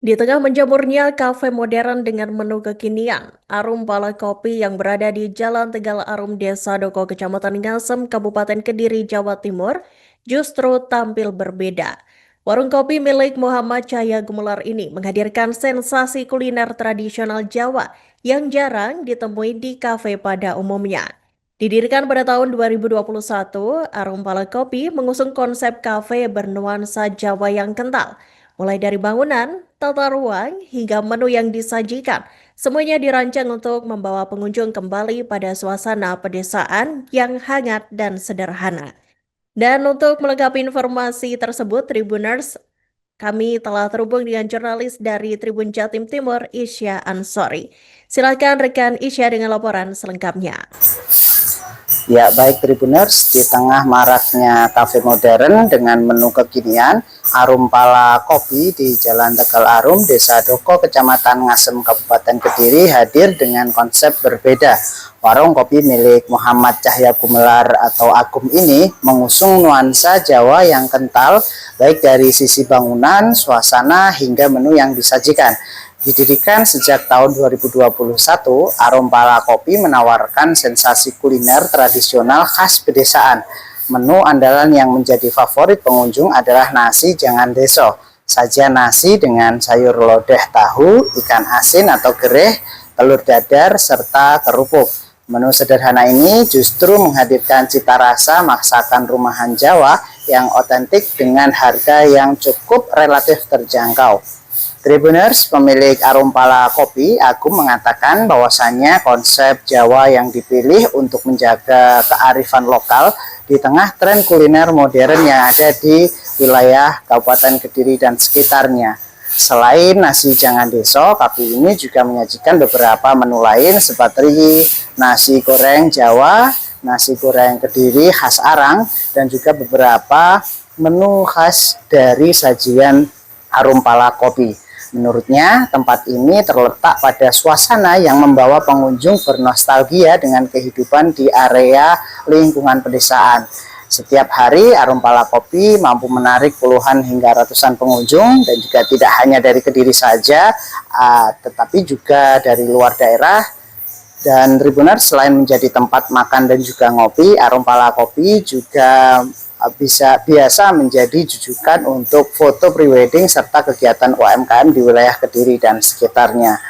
Di tengah menjamurnya kafe modern dengan menu kekinian, Arum Pala Kopi yang berada di Jalan Tegal Arum, Desa Doko, Kecamatan Ngasem, Kabupaten Kediri, Jawa Timur, justru tampil berbeda. Warung kopi milik Muhammad Cahya Gumelar ini menghadirkan sensasi kuliner tradisional Jawa yang jarang ditemui di kafe pada umumnya. Didirikan pada tahun 2021, Arum Pala Kopi mengusung konsep kafe bernuansa Jawa yang kental. Mulai dari bangunan, tata ruang, hingga menu yang disajikan, semuanya dirancang untuk membawa pengunjung kembali pada suasana pedesaan yang hangat dan sederhana. Dan untuk melengkapi informasi tersebut, Tribuners, kami telah terhubung dengan jurnalis dari Tribun Jatim Timur, Isya Ansori. Silakan rekan Isya dengan laporan selengkapnya. Ya, baik Tribuners, di tengah maraknya kafe modern dengan menu kekinian, Arum Pala Kopi di Jalan Tegal Arum, Desa Doko, Kecamatan Ngasem, Kabupaten Kediri hadir dengan konsep berbeda. Warung kopi milik Muhammad Cahya Gumelar atau Agum ini mengusung nuansa Jawa yang kental, baik dari sisi bangunan, suasana, hingga menu yang disajikan. Didirikan sejak tahun 2021, Arum Pala Kopi menawarkan sensasi kuliner tradisional khas pedesaan. Menu andalan yang menjadi favorit pengunjung adalah nasi jangan deso. Sajian nasi dengan sayur lodeh tahu, ikan asin atau gereh, telur dadar, serta kerupuk. Menu sederhana ini justru menghadirkan cita rasa masakan rumahan Jawa yang otentik dengan harga yang cukup relatif terjangkau. Tribuners, pemilik Arum Pala Kopi, Agum, mengatakan bahwasannya konsep Jawa yang dipilih untuk menjaga kearifan lokal di tengah tren kuliner modern yang ada di wilayah Kabupaten Kediri dan sekitarnya. Selain nasi jangan deso, kopi ini juga menyajikan beberapa menu lain seperti nasi goreng Jawa, nasi goreng Kediri khas Arang, dan juga beberapa menu khas dari sajian Arum Pala Kopi. Menurutnya, tempat ini terletak pada suasana yang membawa pengunjung bernostalgia dengan kehidupan di area lingkungan pedesaan. Setiap hari, Arum Pala Kopi mampu menarik puluhan hingga ratusan pengunjung, dan juga tidak hanya dari Kediri saja, tetapi juga dari luar daerah. Dan Tribuners, selain menjadi tempat makan dan juga ngopi, Arum Pala Kopi juga biasa menjadi jujukan untuk foto prewedding serta kegiatan UMKM di wilayah Kediri dan sekitarnya.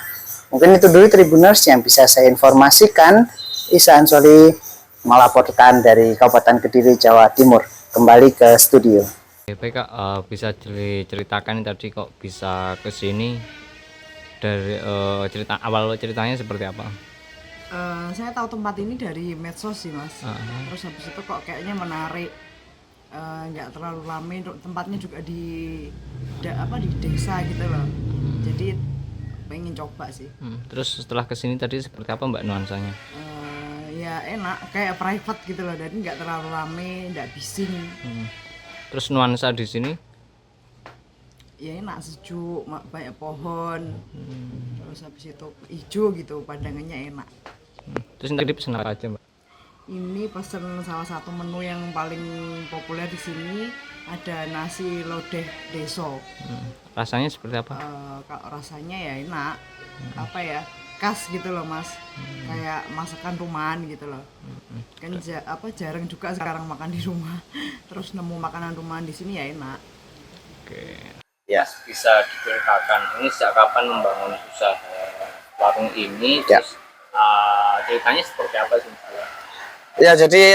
Mungkin itu dulu Tribuners yang bisa saya informasikan. Isya Ansori melaporkan dari Kabupaten Kediri, Jawa Timur. Kembali ke studio. Baik Kak, bisa ceritakan tadi kok bisa ke sini dari ceritanya seperti apa? Saya tahu tempat ini dari medsos sih Mas. Terus habis itu kok kayaknya menarik, nggak terlalu ramai, tempatnya juga di desa gitu loh. Jadi pengen coba sih. Terus setelah kesini tadi seperti apa Mbak nuansanya? Ya enak, kayak private gitu loh, dan nggak terlalu ramai, nggak bising. Terus nuansa di sini? Ya enak, sejuk, banyak pohon. Terus habis itu hijau gitu, pandangannya enak. Terus tadi pesen apa aja Mbak? Ini pesen salah satu menu yang paling populer di sini, ada nasi lodeh deso. Rasanya seperti apa? Kalau rasanya ya enak, apa ya, khas gitu loh Mas, kayak masakan rumahan gitu loh. Kan jarang juga sekarang makan di rumah, terus nemu makanan rumahan di sini ya enak. Oke. Ya, Bisa diceritakan ini sejak kapan membangun usaha warung ini? Ya. Terus ceritanya seperti apa sih? Ya, jadi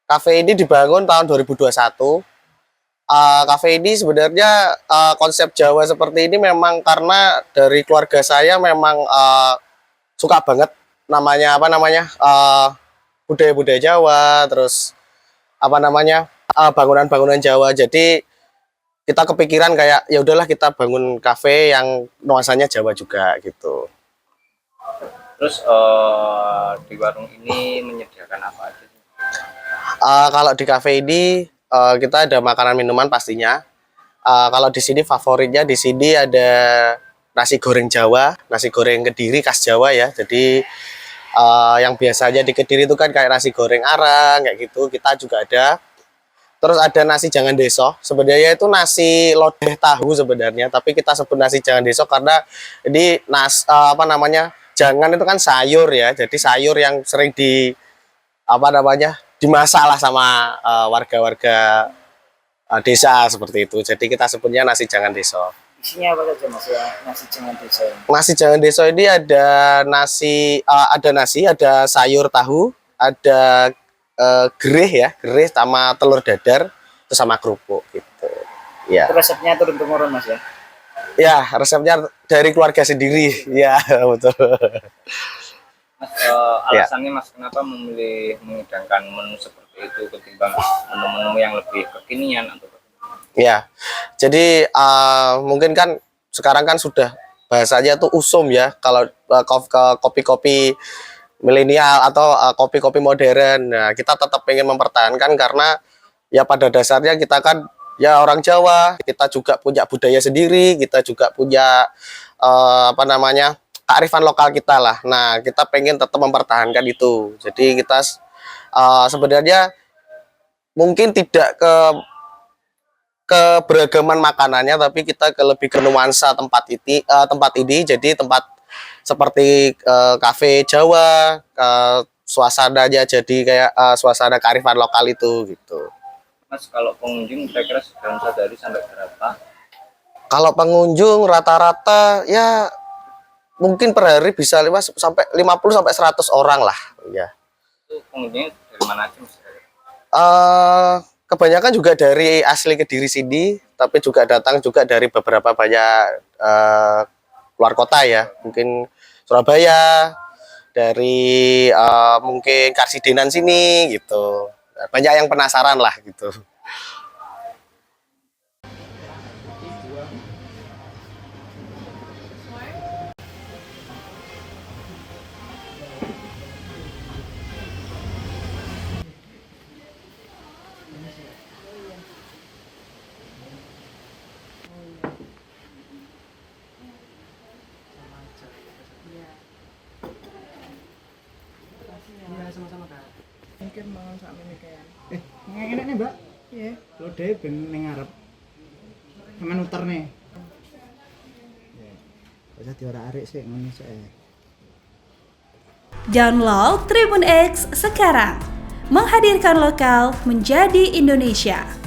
kafe ini dibangun tahun 2021. Kafe ini sebenarnya konsep Jawa seperti ini memang karena dari keluarga saya memang suka banget budaya-budaya Jawa, terus bangunan-bangunan Jawa. Jadi kita kepikiran kayak ya udahlah kita bangun kafe yang nuansanya Jawa juga gitu. Terus di warung ini menyediakan apa aja? Kalau di kafe ini kita ada makanan minuman pastinya. Kalau di sini favoritnya di sini ada nasi goreng Jawa, nasi goreng Kediri khas Jawa ya. Jadi yang biasanya di Kediri itu kan kayak nasi goreng arang kayak gitu, kita juga ada. Terus ada nasi jangan deso. Sebenarnya itu nasi lodeh tahu sebenarnya, tapi kita sebut nasi jangan deso karena ini apa namanya? Jangan itu kan sayur ya. Jadi sayur yang sering apa namanya? Dimasak lah sama warga-warga desa seperti itu. Jadi kita sebutnya nasi jangan deso. Isinya apa saja Mas ya nasi jangan deso ini? Nasi jangan deso ini ada nasi, ada sayur tahu, ada gereh sama telur dadar, terus sama kerupuk gitu. Ya. Itu resepnya turun temurun Mas ya? Ya, resepnya dari keluarga sendiri. Ya, betul. Mas, alasannya Mas kenapa memilih menghidangkan menu seperti itu ketimbang menu-menu yang lebih kekinian atau Ya, jadi mungkin kan sekarang kan sudah bahasanya tuh usum ya, kalau kopi-kopi milenial atau kopi-kopi modern. Nah, kita tetap ingin mempertahankan karena ya pada dasarnya kita kan ya orang Jawa, kita juga punya budaya sendiri, kita juga punya apa namanya kearifan lokal kita lah. Nah, kita pengen tetap mempertahankan itu. Jadi kita sebenarnya mungkin tidak keberagaman makanannya, tapi kita lebih ke nuansa tempat ini jadi tempat seperti kafe Jawa, suasananya jadi kayak suasana kearifan lokal itu gitu. Mas, kalau pengunjung kira-kira dalam sehari sampai berapa? Kalau pengunjung rata-rata ya mungkin per hari bisa 50 sampai 100 orang lah ya. Itu pengunjungnya dari mana aja Mas? Kebanyakan juga dari asli Kediri sini, tapi juga datang juga dari beberapa banyak luar kota ya, mungkin Surabaya, dari mungkin Karsidenan sini gitu. Banyak yang penasaran lah gitu. Mungkin mau sama ini kayak. Enak nih Mbak. Iya. Lo deh ben ning ngarep. Sama nuter nih. Bisa diorak-arik sih ngono sik. Download Tribun X sekarang. Menghadirkan lokal menjadi Indonesia.